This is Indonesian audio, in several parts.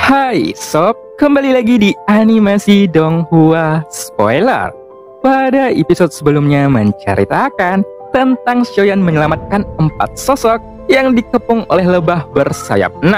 Hai sob, kembali lagi di animasi Donghua Spoiler. Pada episode sebelumnya menceritakan tentang Shoyan menyelamatkan 4 sosok yang dikepung oleh lebah bersayap 6.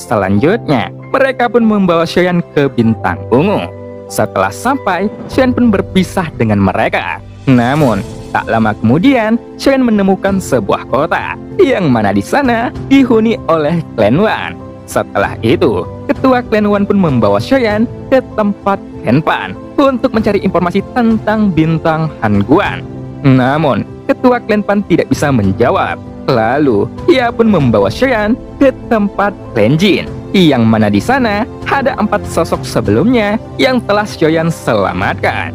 Selanjutnya, mereka pun membawa Shoyan ke Bintang Ungu. Setelah sampai, Shoyan pun berpisah dengan mereka. Namun, tak lama kemudian, Shoyan menemukan sebuah kota yang mana di sana dihuni oleh Clan Wan. Setelah itu, ketua Clan Wan pun membawa Shoyan ke tempat Henpan untuk mencari informasi tentang bintang Hangguan. Namun, ketua Clan Pan tidak bisa menjawab. Lalu, ia pun membawa Shoyan ke tempat Clan Jin, yang mana di sana ada 4 sosok sebelumnya yang telah Shoyan selamatkan.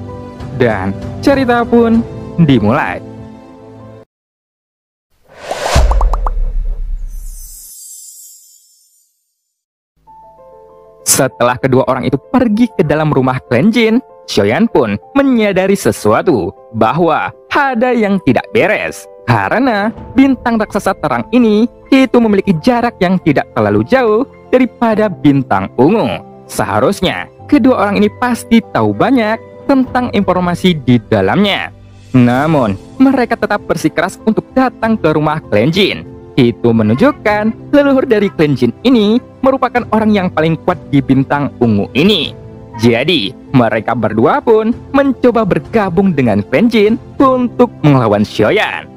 Dan cerita pun dimulai. Setelah kedua orang itu pergi ke dalam rumah Clan Jin, Shoyan pun menyadari sesuatu, bahwa ada yang tidak beres. Karena bintang raksasa terang ini itu memiliki jarak yang tidak terlalu jauh daripada bintang ungu. Seharusnya kedua orang ini pasti tahu banyak tentang informasi di dalamnya. Namun mereka tetap bersikeras untuk datang ke rumah Clan Jin. Itu menunjukkan leluhur dari Clan Jin ini merupakan orang yang paling kuat di bintang ungu ini. Jadi mereka berdua pun mencoba bergabung dengan Clan Jin untuk melawan Shoyan.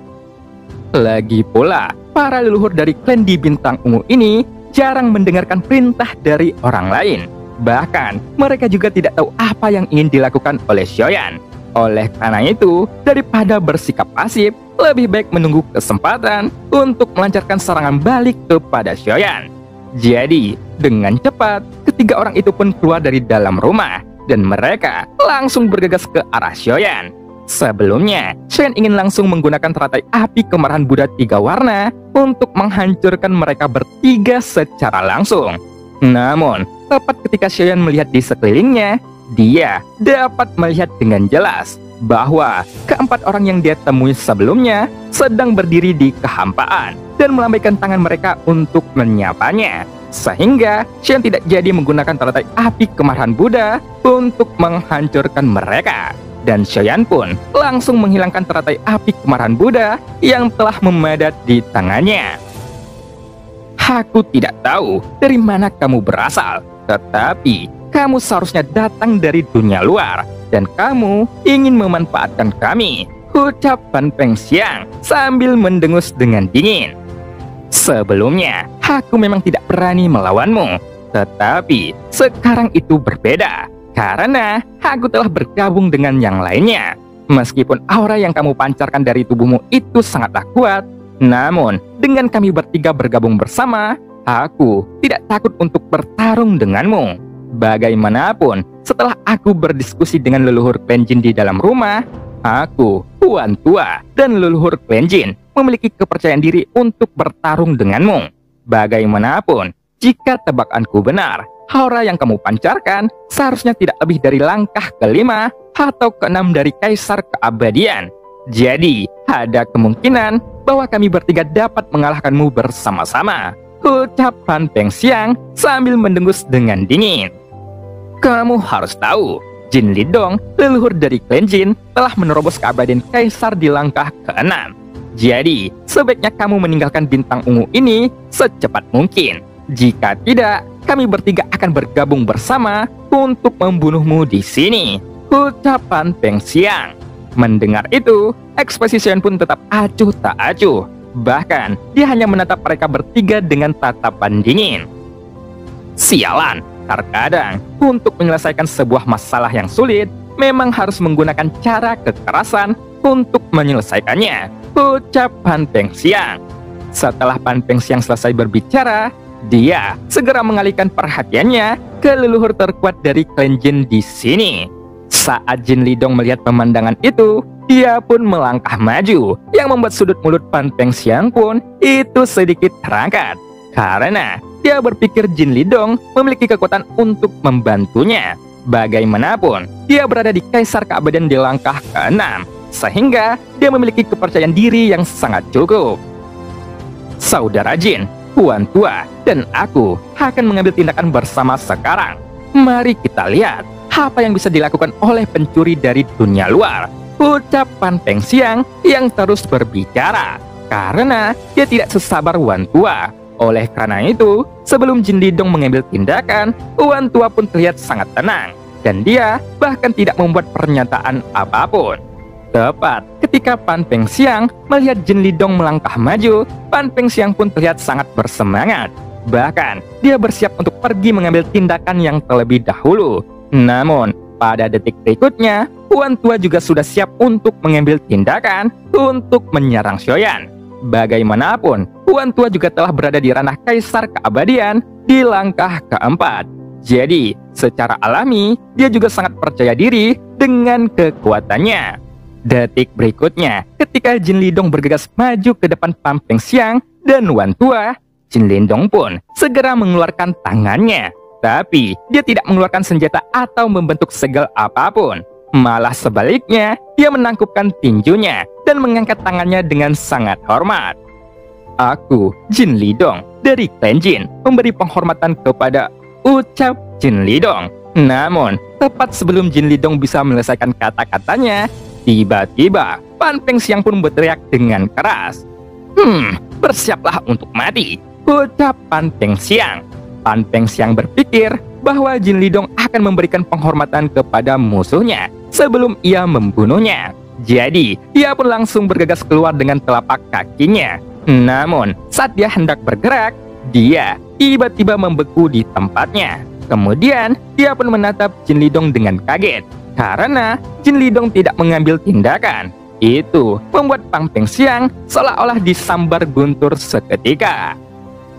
Lagi pula, para leluhur dari klan di bintang ungu ini jarang mendengarkan perintah dari orang lain. Bahkan mereka juga tidak tahu apa yang ingin dilakukan oleh Shoyan. Oleh karena itu, daripada bersikap pasif, lebih baik menunggu kesempatan untuk melancarkan serangan balik kepada Shoyan. Jadi, dengan cepat, ketiga orang itu pun keluar dari dalam rumah, dan mereka langsung bergegas ke arah Shoyan. Sebelumnya, Shoyan ingin langsung menggunakan teratai api kemarahan Buddha 3 warna untuk menghancurkan mereka bertiga secara langsung. Namun, tepat ketika Shoyan melihat di sekelilingnya, dia dapat melihat dengan jelas bahwa keempat orang yang dia temui sebelumnya sedang berdiri di kehampaan dan melambaikan tangan mereka untuk menyapanya. Sehingga Shoyan tidak jadi menggunakan teratai api kemarahan Buddha untuk menghancurkan mereka. Dan Shoyan pun langsung menghilangkan teratai api kemarahan Buddha yang telah memadat di tangannya. Aku tidak tahu dari mana kamu berasal, tetapi kamu seharusnya datang dari dunia luar, dan kamu ingin memanfaatkan kami, ucap Pan Pengxiang sambil mendengus dengan dingin. Sebelumnya, aku memang tidak berani melawanmu, tetapi sekarang itu berbeda, karena aku telah bergabung dengan yang lainnya. Meskipun aura yang kamu pancarkan dari tubuhmu itu sangatlah kuat, namun dengan kami bertiga bergabung bersama, aku tidak takut untuk bertarung denganmu. Bagaimanapun, setelah aku berdiskusi dengan leluhur Clan Jin di dalam rumah, aku, Tuan Tua, dan leluhur Clan Jin memiliki kepercayaan diri untuk bertarung denganmu. Bagaimanapun, jika tebakanku benar, aura yang kamu pancarkan seharusnya tidak lebih dari langkah ke-5 atau ke-6 dari Kaisar Keabadian. Jadi, ada kemungkinan bahwa kami bertiga dapat mengalahkanmu bersama-sama, ucap Pan Pengxiang sambil mendengus dengan dingin. Kamu harus tahu, Jin Lidong, leluhur dari Clan Jin, telah menerobos keabadian Kaisar di langkah ke-6. Jadi, sebaiknya kamu meninggalkan bintang ungu ini secepat mungkin. Jika tidak, kami bertiga akan bergabung bersama untuk membunuhmu di sini, ucapan Pengxiang. Mendengar itu, ekspresi Shoyan pun tetap acuh tak acuh. Bahkan, dia hanya menatap mereka bertiga dengan tatapan dingin. Sialan, terkadang untuk menyelesaikan sebuah masalah yang sulit, memang harus menggunakan cara kekerasan untuk menyelesaikannya, ucap Pan Pengxiang. Setelah Pan Pengxiang selesai berbicara, dia segera mengalihkan perhatiannya ke leluhur terkuat dari Clan Jin di sini. Saat Jin Lidong melihat pemandangan itu, dia pun melangkah maju, yang membuat sudut mulut Pan Pengxiang pun itu sedikit terangkat. Karena dia berpikir Jin Lidong memiliki kekuatan untuk membantunya. Bagaimanapun, dia berada di Kaisar Keabadian di langkah ke-6, sehingga dia memiliki kepercayaan diri yang sangat cukup. Saudara Jin, Tuan Tua dan aku akan mengambil tindakan bersama sekarang. Mari kita lihat apa yang bisa dilakukan oleh pencuri dari dunia luar, ucap Pan Pengsiang yang terus berbicara. Karena dia tidak sesabar Wan Tua. Oleh karena itu, sebelum Jin Lidong mengambil tindakan, Wan Tua pun terlihat sangat tenang. Dan dia bahkan tidak membuat pernyataan apapun. Tepat ketika Pan Pengsiang melihat Jin Lidong melangkah maju, Pan Pengsiang pun terlihat sangat bersemangat. Bahkan, dia bersiap untuk pergi mengambil tindakan yang terlebih dahulu. Namun, pada detik berikutnya, Wan Tua juga sudah siap untuk mengambil tindakan untuk menyerang Xiaoyan. Bagaimanapun, Wan Tua juga telah berada di ranah Kaisar Keabadian di langkah keempat. Jadi, secara alami, dia juga sangat percaya diri dengan kekuatannya. Detik berikutnya, ketika Jin Lidong bergegas maju ke depan Pan Pengsiang dan Wan Tua, Jin Lidong pun segera mengeluarkan tangannya. Tapi, dia tidak mengeluarkan senjata atau membentuk segel apapun. Malah sebaliknya, dia menangkupkan tinjunya dan mengangkat tangannya dengan sangat hormat. Aku, Jin Lidong, dari klan Jin, memberi penghormatan kepada, ucap Jin Lidong. Namun, tepat sebelum Jin Lidong bisa menyelesaikan kata-katanya, tiba-tiba Pan Pengsiang pun berteriak dengan keras. Bersiaplah untuk mati, ucap Pan Pengsiang. Pan Pengsiang berpikir bahwa Jin Lidong akan memberikan penghormatan kepada musuhnya sebelum ia membunuhnya. Jadi, ia pun langsung bergegas keluar dengan telapak kakinya. Namun, saat dia hendak bergerak, dia tiba-tiba membeku di tempatnya. Kemudian, dia pun menatap Jin Lidong dengan kaget, karena Jin Lidong tidak mengambil tindakan. Itu membuat Pan Pengsiang seolah-olah disambar guntur seketika.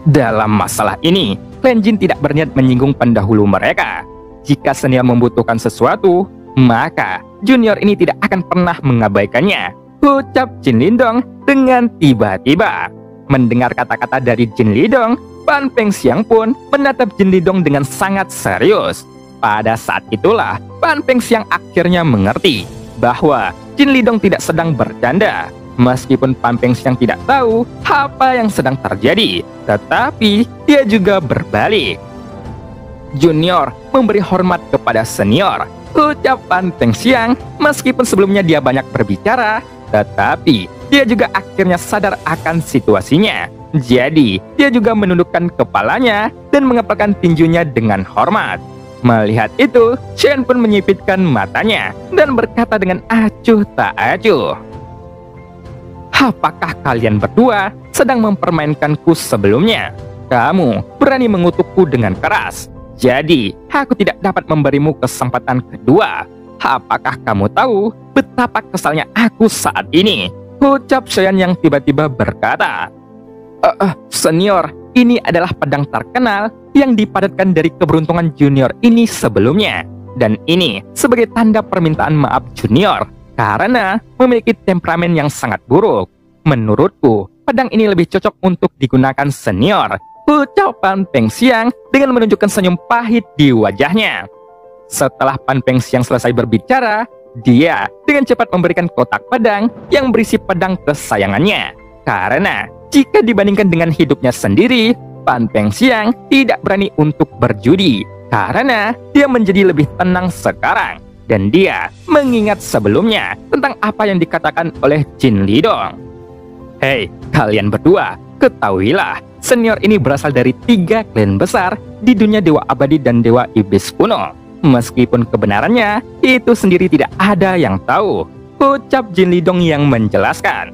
Dalam masalah ini, klan Jin tidak berniat menyinggung pendahulu mereka. Jika senior membutuhkan sesuatu, maka junior ini tidak akan pernah mengabaikannya, ucap Jin Lidong dengan tiba-tiba. Mendengar kata-kata dari Jin Lidong, Pan Pengsiang pun menatap Jin Lidong dengan sangat serius. Pada saat itulah, Pan Pengsiang akhirnya mengerti bahwa Jin Lidong tidak sedang bercanda. Meskipun Pan Pengsiang tidak tahu apa yang sedang terjadi, tetapi dia juga berbalik. Junior memberi hormat kepada senior, ucap Pan Pengsiang. Meskipun sebelumnya dia banyak berbicara, tetapi dia juga akhirnya sadar akan situasinya. Jadi, dia juga menundukkan kepalanya dan mengepalkan tinjunya dengan hormat. Melihat itu, Shen pun menyipitkan matanya dan berkata dengan acuh tak acuh. Apakah kalian berdua sedang mempermainkanku sebelumnya? Kamu berani mengutukku dengan keras. Jadi, aku tidak dapat memberimu kesempatan kedua. Apakah kamu tahu betapa kesalnya aku saat ini? Ucap Xiaoyan yang tiba-tiba berkata. Senior, ini adalah pedang terkenal yang dipadatkan dari keberuntungan junior ini sebelumnya. Dan ini sebagai tanda permintaan maaf junior, karena memiliki temperamen yang sangat buruk. Menurutku, pedang ini lebih cocok untuk digunakan senior, ucap Pan Pengsiang dengan menunjukkan senyum pahit di wajahnya. Setelah Pan Pengsiang selesai berbicara, dia dengan cepat memberikan kotak pedang yang berisi pedang kesayangannya. Karena jika dibandingkan dengan hidupnya sendiri, Pan Pengsiang tidak berani untuk berjudi, karena dia menjadi lebih tenang sekarang. Dan dia mengingat sebelumnya tentang apa yang dikatakan oleh Jin Lidong. Hei, kalian berdua, ketahuilah, senior ini berasal dari 3 klan besar di dunia Dewa Abadi dan Dewa Iblis kuno. Meskipun kebenarannya, itu sendiri tidak ada yang tahu, ucap Jin Lidong yang menjelaskan.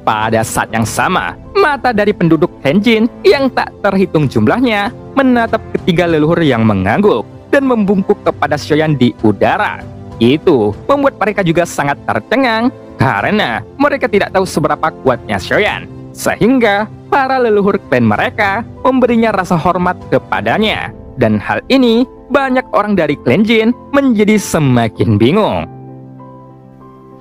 Pada saat yang sama, mata dari penduduk Hanjin yang tak terhitung jumlahnya menatap ketiga leluhur yang mengangguk dan membungkuk kepada Xiaoyan di udara. Itu membuat mereka juga sangat tercengang karena mereka tidak tahu seberapa kuatnya Xiaoyan, sehingga para leluhur klan mereka memberinya rasa hormat kepadanya. Dan hal ini banyak orang dari klan Jin menjadi semakin bingung.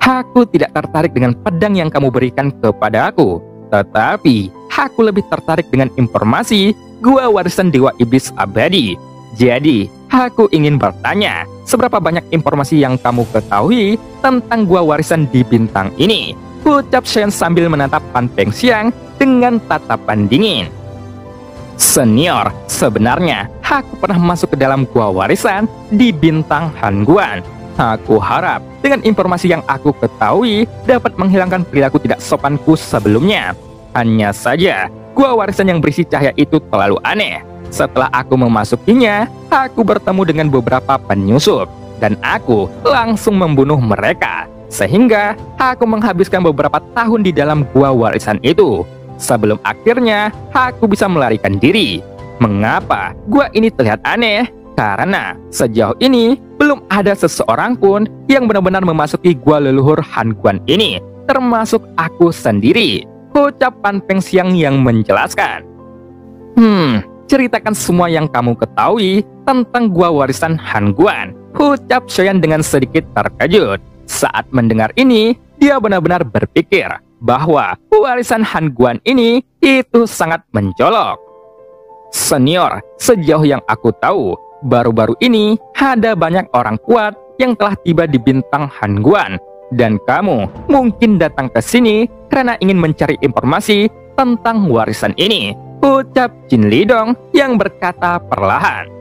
Aku tidak tertarik dengan pedang yang kamu berikan kepada aku, tetapi aku lebih tertarik dengan informasi gua warisan Dewa Iblis Abadi. Jadi, aku ingin bertanya, seberapa banyak informasi yang kamu ketahui tentang gua warisan di bintang ini? Ucap Shen sambil menatap Pan Pengsiang dengan tatapan dingin. Senior, sebenarnya aku pernah masuk ke dalam gua warisan di Bintang Hangguan. Aku harap dengan informasi yang aku ketahui dapat menghilangkan perilaku tidak sopanku sebelumnya. Hanya saja, gua warisan yang berisi cahaya itu terlalu aneh. Setelah aku memasukinya, aku bertemu dengan beberapa penyusup, dan aku langsung membunuh mereka. Sehingga aku menghabiskan beberapa tahun di dalam gua warisan itu, sebelum akhirnya aku bisa melarikan diri. Mengapa gua ini terlihat aneh? Karena sejauh ini belum ada seseorang pun yang benar-benar memasuki gua leluhur Hangguan ini, termasuk aku sendiri, ucap Pan Pengxiang yang menjelaskan. Ceritakan semua yang kamu ketahui tentang gua warisan Hangguan, ucap Xiaoyan dengan sedikit terkejut. Saat mendengar ini, dia benar-benar berpikir bahwa warisan Hangguan ini itu sangat mencolok. Senior, sejauh yang aku tahu, baru-baru ini ada banyak orang kuat yang telah tiba di Bintang Hangguan, dan kamu mungkin datang ke sini karena ingin mencari informasi tentang warisan ini, ucap Jin Lidong yang berkata perlahan.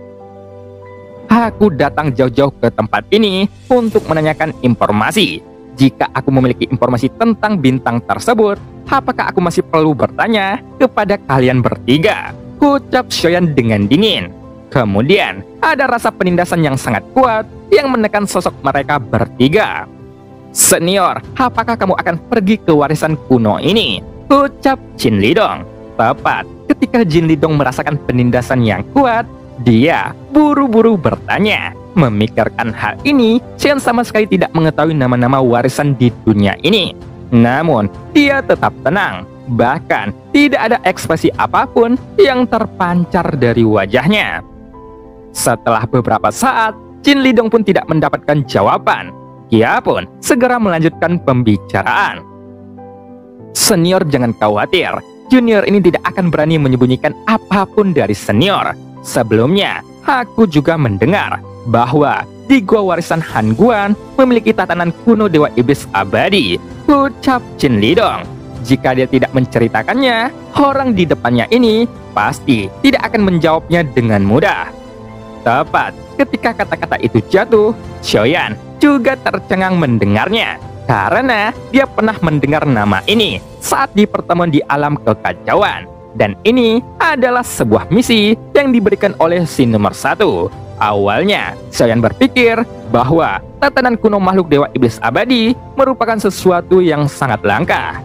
Aku datang jauh-jauh ke tempat ini untuk menanyakan informasi. Jika aku memiliki informasi tentang bintang tersebut, apakah aku masih perlu bertanya kepada kalian bertiga? Ucap Xiaoyan dengan dingin. Kemudian, ada rasa penindasan yang sangat kuat yang menekan sosok mereka bertiga. Senior, apakah kamu akan pergi ke warisan kuno ini? Ucap Jin Lidong. Tepat ketika Jin Lidong merasakan penindasan yang kuat, dia buru-buru bertanya. Memikirkan hal ini, Xian sama sekali tidak mengetahui nama-nama warisan di dunia ini. Namun, dia tetap tenang. Bahkan, tidak ada ekspresi apapun yang terpancar dari wajahnya. Setelah beberapa saat, Jin Lidong pun tidak mendapatkan jawaban. Dia pun segera melanjutkan pembicaraan. Senior, jangan khawatir. Junior ini tidak akan berani menyembunyikan apapun dari senior. Sebelumnya, aku juga mendengar bahwa di gua warisan Hangguan memiliki tatanan kuno Dewa Iblis abadi, ucap Jin Lidong. Jika dia tidak menceritakannya, orang di depannya ini pasti tidak akan menjawabnya dengan mudah. Tepat ketika kata-kata itu jatuh, Xiaoyan juga tercengang mendengarnya, karena dia pernah mendengar nama ini saat di pertemuan di alam kekacauan. Dan ini adalah sebuah misi yang diberikan oleh si nomor 1. Awalnya, Xiaoyan berpikir bahwa tatanan kuno makhluk Dewa Iblis abadi merupakan sesuatu yang sangat langka.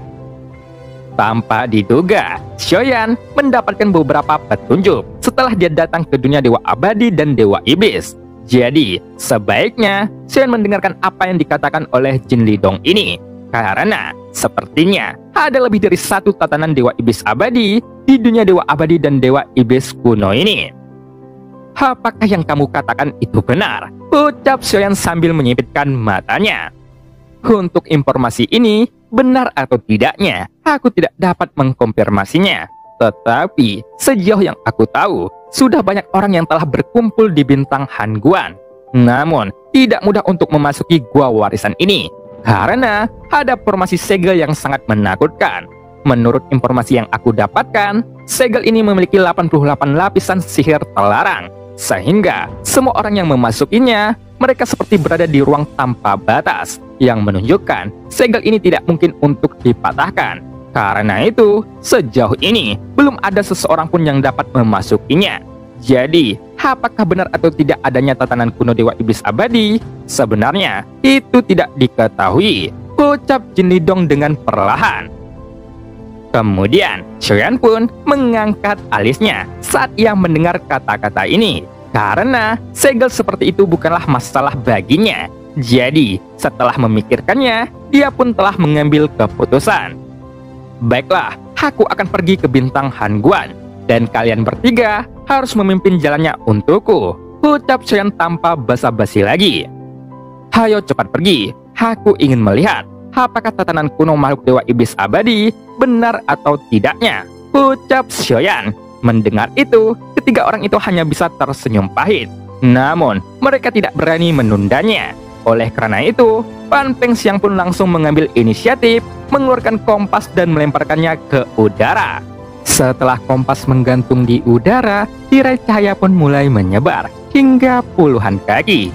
Tanpa diduga, Xiaoyan mendapatkan beberapa petunjuk setelah dia datang ke dunia Dewa Abadi dan Dewa Iblis. Jadi, sebaiknya Xiaoyan mendengarkan apa yang dikatakan oleh Jin Lidong ini, karena sepertinya ada lebih dari satu tatanan Dewa Iblis abadi di dunia Dewa Abadi dan Dewa Iblis kuno ini. Apakah yang kamu katakan itu benar? Ucap Xiaoyan sambil menyipitkan matanya. Untuk informasi ini, benar atau tidaknya, aku tidak dapat mengkonfirmasinya. Tetapi, sejauh yang aku tahu, sudah banyak orang yang telah berkumpul di Bintang Hangguan. Namun, tidak mudah untuk memasuki gua warisan ini, karena ada formasi segel yang sangat menakutkan. Menurut informasi yang aku dapatkan, segel ini memiliki 88 lapisan sihir terlarang, sehingga semua orang yang memasukinya, mereka seperti berada di ruang tanpa batas, yang menunjukkan segel ini tidak mungkin untuk dipatahkan. Karena itu, sejauh ini belum ada seseorang pun yang dapat memasukinya. Jadi, apakah benar atau tidak adanya tatanan kuno Dewa Iblis abadi? Sebenarnya, itu tidak diketahui, ucap Jin Lidong dengan perlahan. Kemudian, Xiaoyan pun mengangkat alisnya saat ia mendengar kata-kata ini, karena segel seperti itu bukanlah masalah baginya. Jadi, setelah memikirkannya, dia pun telah mengambil keputusan. Baiklah, aku akan pergi ke Bintang Hangguan, dan kalian bertiga harus memimpin jalannya untukku, ucap Xiaoyan tanpa basa-basi lagi. Hayo cepat pergi, aku ingin melihat apakah tatanan kuno makhluk Dewa Iblis abadi benar atau tidaknya, ucap Xiaoyan. Mendengar itu, ketiga orang itu hanya bisa tersenyum pahit. Namun, mereka tidak berani menundanya. Oleh karena itu, Pan Pengxiang pun langsung mengambil inisiatif, mengeluarkan kompas dan melemparkannya ke udara. Setelah kompas menggantung di udara, tirai cahaya pun mulai menyebar hingga puluhan kaki.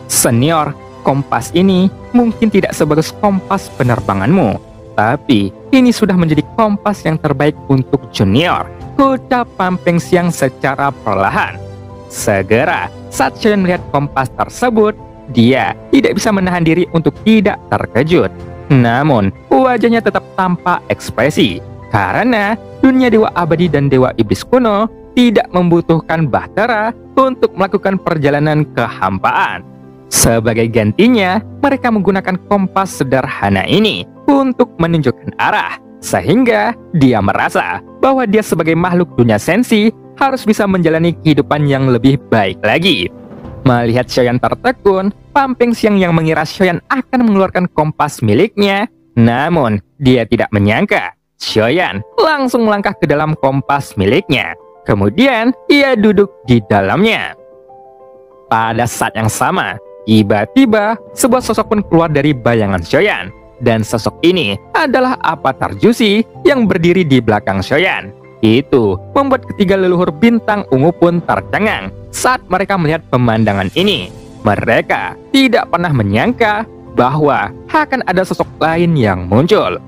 Senior, kompas ini mungkin tidak sebagus kompas penerbanganmu, tapi ini sudah menjadi kompas yang terbaik untuk junior, ucap Pampeng Siang secara perlahan. Segera, saat Xiaoyan melihat kompas tersebut, dia tidak bisa menahan diri untuk tidak terkejut. Namun, wajahnya tetap tampak ekspresi, karena dunia dewa abadi dan dewa iblis kuno tidak membutuhkan bahtera untuk melakukan perjalanan kehampaan. Sebagai gantinya, mereka menggunakan kompas sederhana ini untuk menunjukkan arah, sehingga dia merasa bahwa dia sebagai makhluk dunia sensi harus bisa menjalani kehidupan yang lebih baik lagi. Melihat Xiaoyan tertekun, Pampeng Siang yang mengira Xiaoyan akan mengeluarkan kompas miliknya, namun dia tidak menyangka Xiaoyan langsung melangkah ke dalam kompas miliknya. Kemudian ia duduk di dalamnya. Pada saat yang sama, tiba-tiba sebuah sosok pun keluar dari bayangan Xiaoyan, dan sosok ini adalah avatar Jusi yang berdiri di belakang Xiaoyan. Itu membuat ketiga leluhur bintang ungu pun tercengang saat mereka melihat pemandangan ini. Mereka tidak pernah menyangka bahwa akan ada sosok lain yang muncul.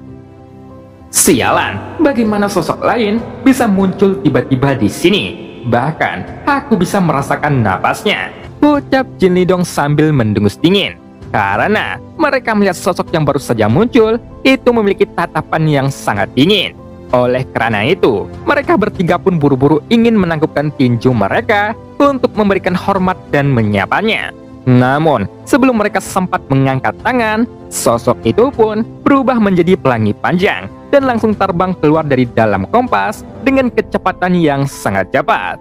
Sialan, bagaimana sosok lain bisa muncul tiba-tiba di sini? Bahkan aku bisa merasakan napasnya, ucap Jin Lidong sambil mendengus dingin. Karena mereka melihat sosok yang baru saja muncul itu memiliki tatapan yang sangat dingin. Oleh karena itu, mereka bertiga pun buru-buru ingin menangkupkan tinju mereka untuk memberikan hormat dan menyapanya. Namun, sebelum mereka sempat mengangkat tangan, sosok itu pun berubah menjadi pelangi panjang dan langsung terbang keluar dari dalam kompas dengan kecepatan yang sangat cepat.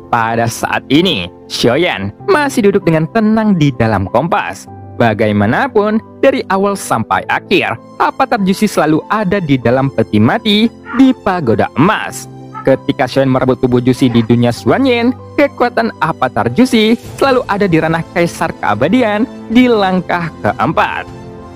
Pada saat ini, Xiaoyan masih duduk dengan tenang di dalam kompas. Bagaimanapun, dari awal sampai akhir, avatar Jusi selalu ada di dalam peti mati di pagoda emas. Ketika Xiaoyan merebut tubuh Jusi di dunia Xuanyin, kekuatan avatar Jusi selalu ada di ranah kaisar keabadian di langkah keempat.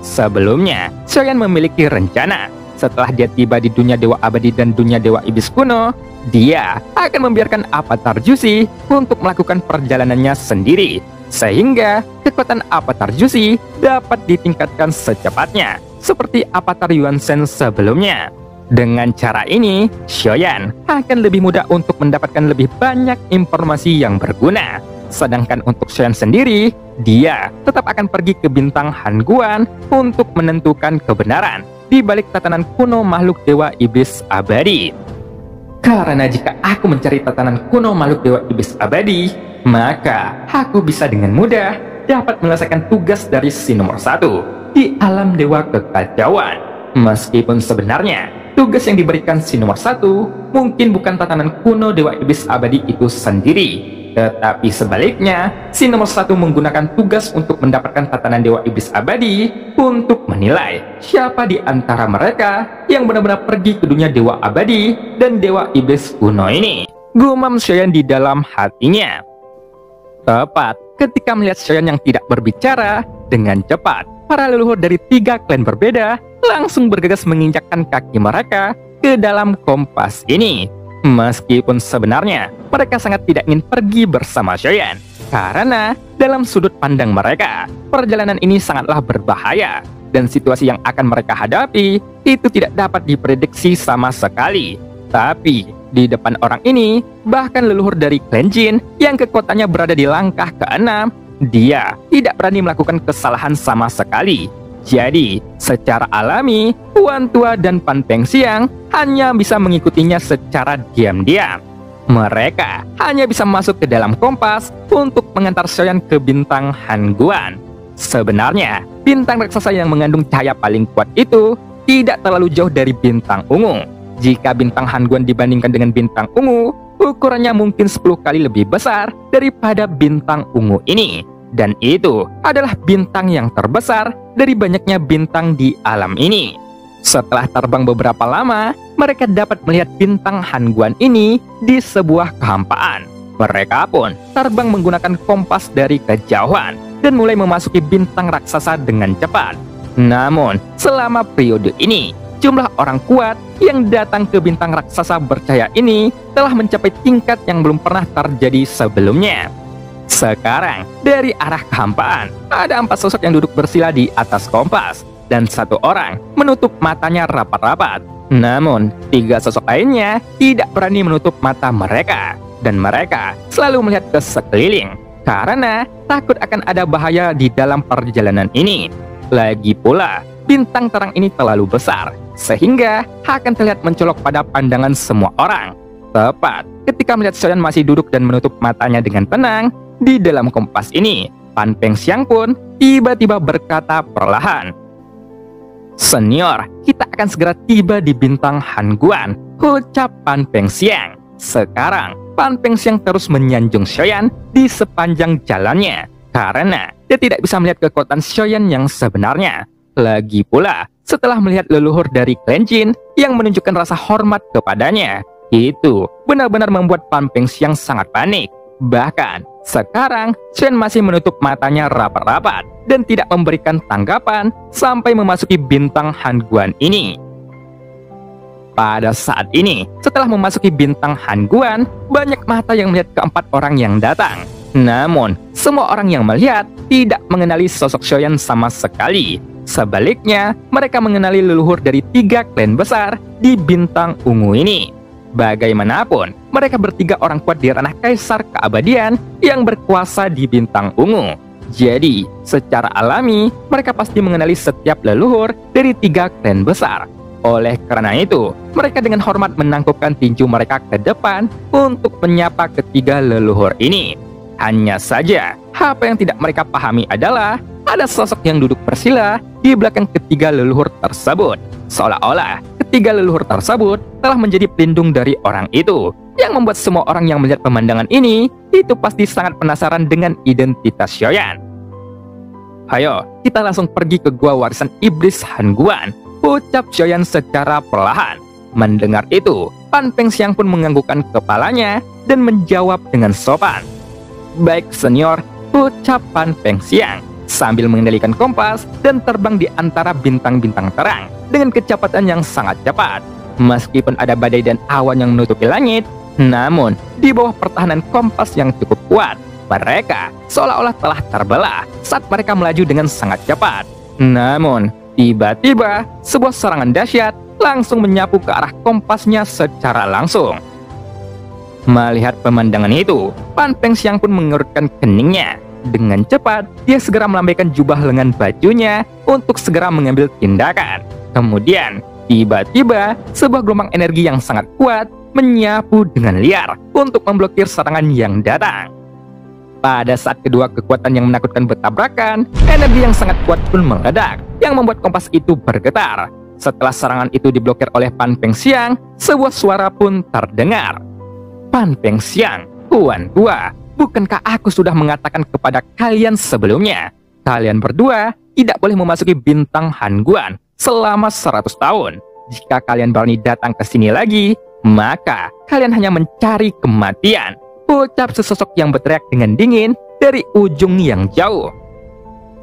Sebelumnya, Xiaoyan memiliki rencana. Setelah dia tiba di dunia dewa abadi dan dunia dewa iblis kuno, dia akan membiarkan avatar Jusi untuk melakukan perjalanannya sendiri, sehingga kekuatan avatar Jusi dapat ditingkatkan secepatnya, seperti avatar Yuan Shen sebelumnya. Dengan cara ini, Xiaoyan akan lebih mudah untuk mendapatkan lebih banyak informasi yang berguna. Sedangkan untuk Xiaoyan sendiri, dia tetap akan pergi ke bintang Han Guan untuk menentukan kebenaran di balik tatanan kuno makhluk dewa iblis abadi. Karena jika aku mencari tatanan kuno makhluk dewa iblis abadi, maka aku bisa dengan mudah dapat menyelesaikan tugas dari si nomor 1 di alam dewa kekacauan. Meskipun sebenarnya tugas yang diberikan si nomor 1 mungkin bukan tatanan kuno dewa iblis abadi itu sendiri, tetapi sebaliknya si nomor 1 menggunakan tugas untuk mendapatkan tatanan dewa iblis abadi untuk menilai siapa di antara mereka yang benar-benar pergi ke dunia dewa abadi dan dewa iblis kuno ini, gumam Xiaoyan di dalam hatinya. Tepat ketika melihat Xiaoyan yang tidak berbicara, dengan cepat para leluhur dari 3 klan berbeda langsung bergegas menginjakkan kaki mereka ke dalam kompas ini. Meskipun sebenarnya mereka sangat tidak ingin pergi bersama Xiaoyan, karena dalam sudut pandang mereka, perjalanan ini sangatlah berbahaya dan situasi yang akan mereka hadapi itu tidak dapat diprediksi sama sekali. Tapi di depan orang ini, bahkan leluhur dari klan Jin yang kekuatannya berada di langkah ke-6, dia tidak berani melakukan kesalahan sama sekali. Jadi, secara alami, Tuan Tua dan Pan Peng Siang hanya bisa mengikutinya secara diam-diam. Mereka hanya bisa masuk ke dalam kompas untuk mengantar Xiaoyan ke bintang Han Guan. Sebenarnya, bintang raksasa yang mengandung cahaya paling kuat itu tidak terlalu jauh dari bintang ungu. Jika bintang Han Guan dibandingkan dengan bintang ungu, ukurannya mungkin 10 kali lebih besar daripada bintang ungu ini. Dan itu adalah bintang yang terbesar dari banyaknya bintang di alam ini. Setelah terbang beberapa lama, mereka dapat melihat bintang Han Guan ini di sebuah kehampaan. Mereka pun terbang menggunakan kompas dari kejauhan dan mulai memasuki bintang raksasa dengan cepat. Namun, selama periode ini, jumlah orang kuat yang datang ke bintang raksasa bercahaya ini telah mencapai tingkat yang belum pernah terjadi sebelumnya. Sekarang, dari arah kehampaan, ada 4 sosok yang duduk bersila di atas kompas, dan 1 orang menutup matanya rapat-rapat. Namun, 3 sosok lainnya tidak berani menutup mata mereka, dan mereka selalu melihat ke sekeliling, karena takut akan ada bahaya di dalam perjalanan ini. Lagi pula, bintang terang ini terlalu besar, sehingga akan terlihat mencolok pada pandangan semua orang. Tepat ketika melihat Xiaoyan masih duduk dan menutup matanya dengan tenang, di dalam kompas ini, Pan Pengxiang pun tiba-tiba berkata perlahan, "Senior, kita akan segera tiba di bintang Hanguan," ucap Pan Pengxiang. Sekarang, Pan Pengxiang terus menyanjung Xiaoyan di sepanjang jalannya, karena dia tidak bisa melihat kekuatan Xiaoyan yang sebenarnya. Lagi pula, setelah melihat leluhur dari klan Jin yang menunjukkan rasa hormat kepadanya, itu benar-benar membuat Pan Pengxiang sangat panik. Bahkan, sekarang Xiaoyan masih menutup matanya rapat-rapat dan tidak memberikan tanggapan sampai memasuki bintang Hanguan ini. Pada saat ini, setelah memasuki bintang Hanguan, banyak mata yang melihat keempat orang yang datang. Namun, semua orang yang melihat tidak mengenali sosok Xiaoyan sama sekali. Sebaliknya, mereka mengenali leluhur dari 3 klan besar di bintang ungu ini. Bagaimanapun, mereka bertiga orang kuat di ranah kaisar keabadian yang berkuasa di bintang ungu. Jadi, secara alami, mereka pasti mengenali setiap leluhur dari 3 klan besar. Oleh karena itu, mereka dengan hormat menangkupkan tinju mereka ke depan untuk menyapa ketiga leluhur ini. Hanya saja, apa yang tidak mereka pahami adalah ada sosok yang duduk bersila di belakang ketiga leluhur tersebut. Seolah-olah ketiga leluhur tersebut telah menjadi pelindung dari orang itu, yang membuat semua orang yang melihat pemandangan ini itu pasti sangat penasaran dengan identitas Xiaoyan. "Ayo, kita langsung pergi ke gua warisan iblis Hanguan," ucap Xiaoyan secara perlahan. Mendengar itu, Pan Pengxiang pun menganggukkan kepalanya dan menjawab dengan sopan. "Baik, senior," ucap Pan Pengxiang sambil mengendalikan kompas dan terbang di antara bintang-bintang terang dengan kecepatan yang sangat cepat. Meskipun ada badai dan awan yang menutupi langit, namun di bawah pertahanan kompas yang cukup kuat, mereka seolah-olah telah terbelah saat mereka melaju dengan sangat cepat. Namun, tiba-tiba sebuah serangan dahsyat langsung menyapu ke arah kompasnya secara langsung. Melihat pemandangan itu, Pan Pengxiang pun mengerutkan keningnya. Dengan cepat, dia segera melambaikan jubah lengan bajunya untuk segera mengambil tindakan. Kemudian, tiba-tiba, sebuah gelombang energi yang sangat kuat menyapu dengan liar untuk memblokir serangan yang datang. Pada saat kedua kekuatan yang menakutkan bertabrakan, energi yang sangat kuat pun meledak, yang membuat kompas itu bergetar. Setelah serangan itu diblokir oleh Pan Pengxiang, sebuah suara pun terdengar. "Pan Pengxiang, Tuan Gua, bukankah aku sudah mengatakan kepada kalian sebelumnya, kalian berdua tidak boleh memasuki bintang Hanguan selama 100 tahun. Jika kalian berani datang ke sini lagi, maka kalian hanya mencari kematian," ucap sesosok yang berteriak dengan dingin dari ujung yang jauh.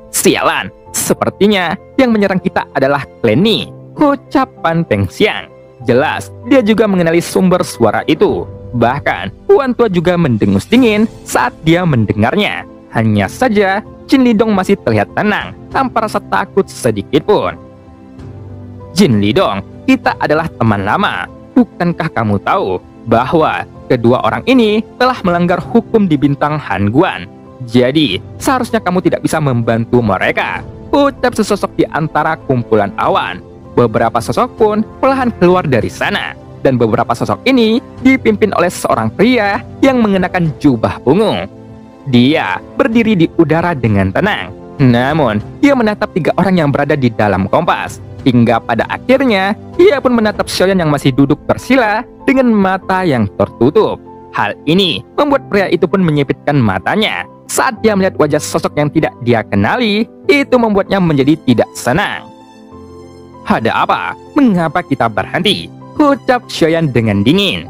"Sialan, sepertinya yang menyerang kita adalah klan Ni," ucap Pan Pengxiang. Jelas, dia juga mengenali sumber suara itu. Bahkan, Tuan Tua juga mendengus dingin saat dia mendengarnya. Hanya saja, Jin Lidong masih terlihat tenang, tanpa rasa takut sedikit pun. "Jin Lidong, kita adalah teman lama. Bukankah kamu tahu bahwa kedua orang ini telah melanggar hukum di bintang Hanguan? Jadi, seharusnya kamu tidak bisa membantu mereka," ucap sesosok di antara kumpulan awan. Beberapa sosok pun perlahan keluar dari sana. Dan beberapa sosok ini dipimpin oleh seorang pria yang mengenakan jubah ungu. Dia berdiri di udara dengan tenang. Namun, dia menatap 3 orang yang berada di dalam kompas. Hingga pada akhirnya, ia pun menatap Xiaoyan yang masih duduk bersila dengan mata yang tertutup. Hal ini membuat pria itu pun menyipitkan matanya. Saat dia melihat wajah sosok yang tidak dia kenali, itu membuatnya menjadi tidak senang. "Ada apa? Mengapa kita berhenti?" ucap Xiaoyan dengan dingin.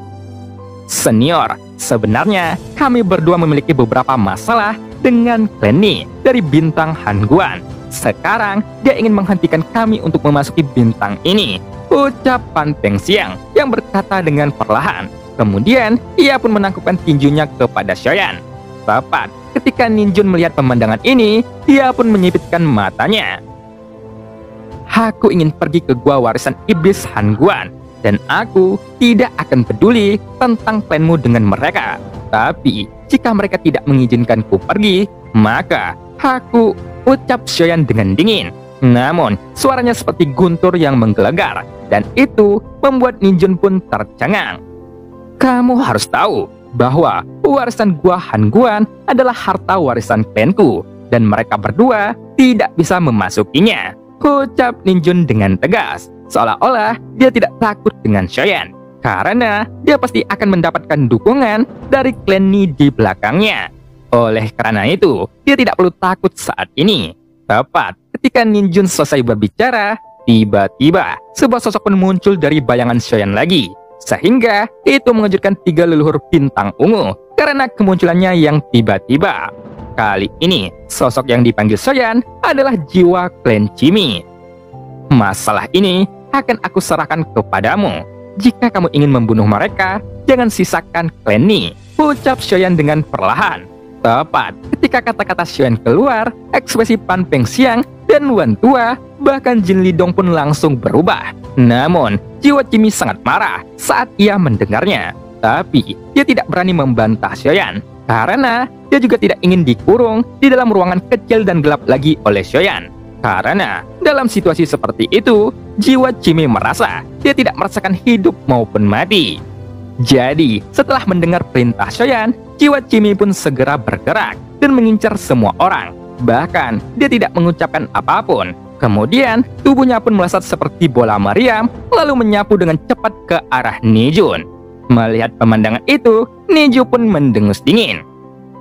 "Senior, sebenarnya kami berdua memiliki beberapa masalah dengan klan Ni dari bintang Hangguan. Sekarang dia ingin menghentikan kami untuk memasuki bintang ini, ucap Pan Pengxiang yang berkata dengan perlahan. Kemudian ia pun menangkupkan tinjunya kepada Xiaoyan. Tepat ketika Ninjun melihat pemandangan ini, dia pun menyipitkan matanya. Aku ingin pergi ke gua warisan iblis Hangguan, dan aku tidak akan peduli tentang planmu dengan mereka. Tapi jika mereka tidak mengizinkanku pergi, maka aku, ucap Xiaoyan dengan dingin. Namun suaranya seperti guntur yang menggelegar, dan itu membuat Ninjun pun tercengang. Kamu harus tahu bahwa warisan gua Hangguan adalah harta warisan klanku, dan mereka berdua tidak bisa memasukinya, ucap Ninjun dengan tegas, seolah-olah dia tidak takut dengan Xiaoyan, karena dia pasti akan mendapatkan dukungan dari klan Ni di belakangnya. Oleh karena itu, dia tidak perlu takut saat ini. Tepat ketika Ninjun selesai berbicara, tiba-tiba sebuah sosok pun muncul dari bayangan Xiaoyan lagi, sehingga itu mengejutkan 3 leluhur bintang ungu karena kemunculannya yang tiba-tiba. Kali ini, sosok yang dipanggil Xiaoyan adalah jiwa klan Qimi. Masalah ini akan aku serahkan kepadamu. Jika kamu ingin membunuh mereka, jangan sisakan klan Ni, ucap Xiaoyan dengan perlahan. Tepat ketika kata-kata Xiaoyan keluar, ekspresi Pan Pengxiang dan Wan Tua, bahkan Jin Lidong pun langsung berubah. Namun, jiwa Qimi sangat marah saat ia mendengarnya. Tapi, dia tidak berani membantah Xiaoyan, karena dia juga tidak ingin dikurung di dalam ruangan kecil dan gelap lagi oleh Xiaoyan. Karena dalam situasi seperti itu, jiwa Qimi merasa dia tidak merasakan hidup maupun mati. Jadi, setelah mendengar perintah Xiaoyan, jiwa Qimi pun segera bergerak dan mengincar semua orang. Bahkan, dia tidak mengucapkan apapun. Kemudian, tubuhnya pun melesat seperti bola meriam, lalu menyapu dengan cepat ke arah Nijun. Melihat pemandangan itu, Niju pun mendengus dingin.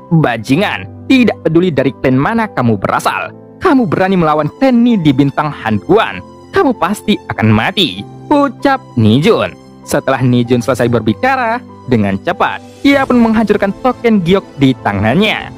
Bajingan, tidak peduli dari klan mana kamu berasal, kamu berani melawan klan Ni di bintang Hangguan, kamu pasti akan mati, ucap Nijun. Setelah Nijun selesai berbicara, dengan cepat, ia pun menghancurkan token giok di tangannya.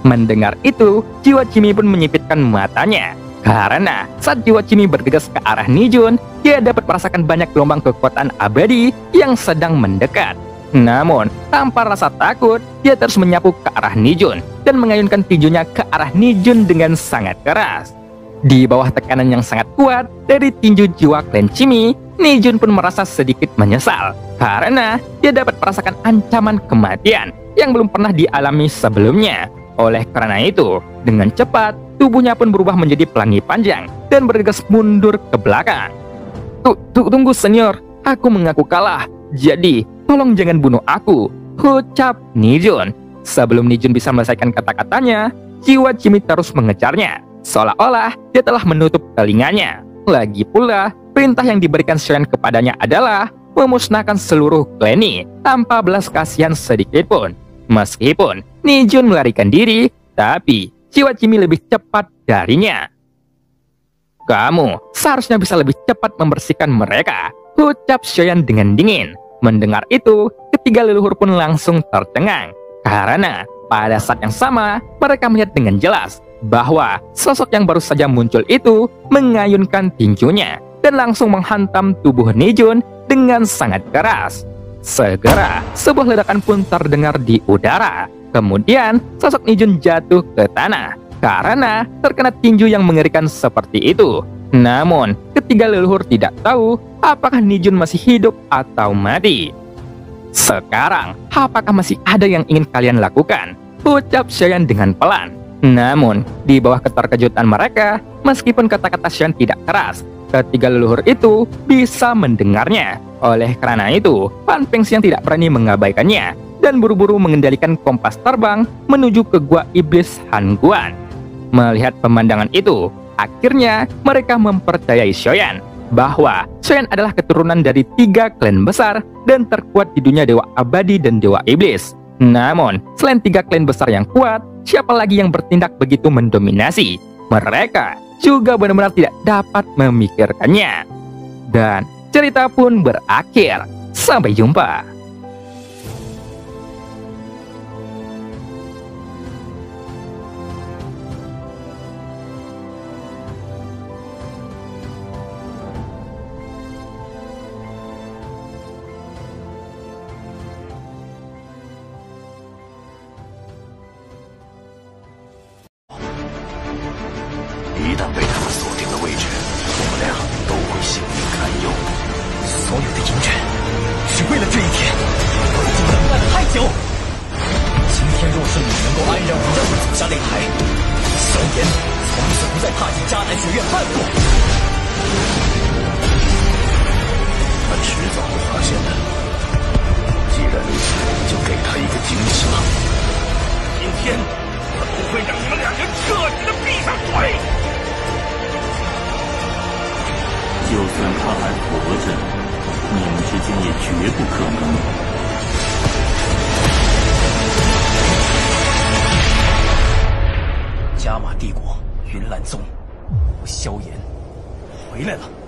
Mendengar itu, jiwa Qimi pun menyipitkan matanya. Karena saat jiwa Qimi bergegas ke arah Nijun, dia dapat merasakan banyak gelombang kekuatan abadi yang sedang mendekat. Namun, tanpa rasa takut, dia terus menyapu ke arah Nijun dan mengayunkan tinjunya ke arah Nijun dengan sangat keras. Di bawah tekanan yang sangat kuat dari tinju jiwa klan Qimi, Nijun pun merasa sedikit menyesal karena dia dapat merasakan ancaman kematian yang belum pernah dialami sebelumnya. Oleh karena itu, dengan cepat, tubuhnya pun berubah menjadi pelangi panjang dan bergegas mundur ke belakang. Tunggu senior, aku mengaku kalah, jadi tolong jangan bunuh aku, ucap Nijun. Sebelum Nijun bisa menyelesaikan kata-katanya, jiwa Qimi terus mengejarnya, seolah-olah dia telah menutup telinganya. Lagi pula, perintah yang diberikan Xiaoyan kepadanya adalah memusnahkan seluruh klan Ni tanpa belas kasihan sedikit pun. Meskipun Nijun melarikan diri, tapi jiwa Qimi lebih cepat darinya. Kamu seharusnya bisa lebih cepat membersihkan mereka, ucap Xiaoyan dengan dingin. Mendengar itu, ketiga leluhur pun langsung tercengang. Karena pada saat yang sama, mereka melihat dengan jelas bahwa sosok yang baru saja muncul itu mengayunkan tinjunya dan langsung menghantam tubuh Nijun dengan sangat keras. Segera, sebuah ledakan pun terdengar di udara. Kemudian, sosok Nijun jatuh ke tanah karena terkena tinju yang mengerikan seperti itu. Namun, ketiga leluhur tidak tahu apakah Nijun masih hidup atau mati. Sekarang, apakah masih ada yang ingin kalian lakukan? Ucap Xiaoyan dengan pelan. Namun, di bawah keterkejutan mereka, meskipun kata-kata Xiaoyan tidak keras, ketiga leluhur itu bisa mendengarnya. Oleh karena itu, Pan Pengxiang tidak berani mengabaikannya dan buru-buru mengendalikan kompas terbang menuju ke gua iblis Hangguan. Melihat pemandangan itu, akhirnya mereka mempercayai Xiaoyan bahwa Xiaoyan adalah keturunan dari 3 klan besar dan terkuat di dunia dewa abadi dan dewa iblis. Namun, selain 3 klan besar yang kuat, siapa lagi yang bertindak begitu mendominasi? Mereka juga benar-benar tidak dapat memikirkannya. Dan cerita pun berakhir. Sampai jumpa. 忧，所有的隐忍，是为了这一天。我已经等待了太久。今天若是你能够安然无恙地走下擂台，萧炎从此不再踏进迦南学院半步。他迟早会发现的。既然如此，就给他一个惊喜吧。今天我不会让你们两人彻底的闭上嘴。就算他还活着，你们之间也绝不可能。加玛帝国云岚宗，萧炎回来了。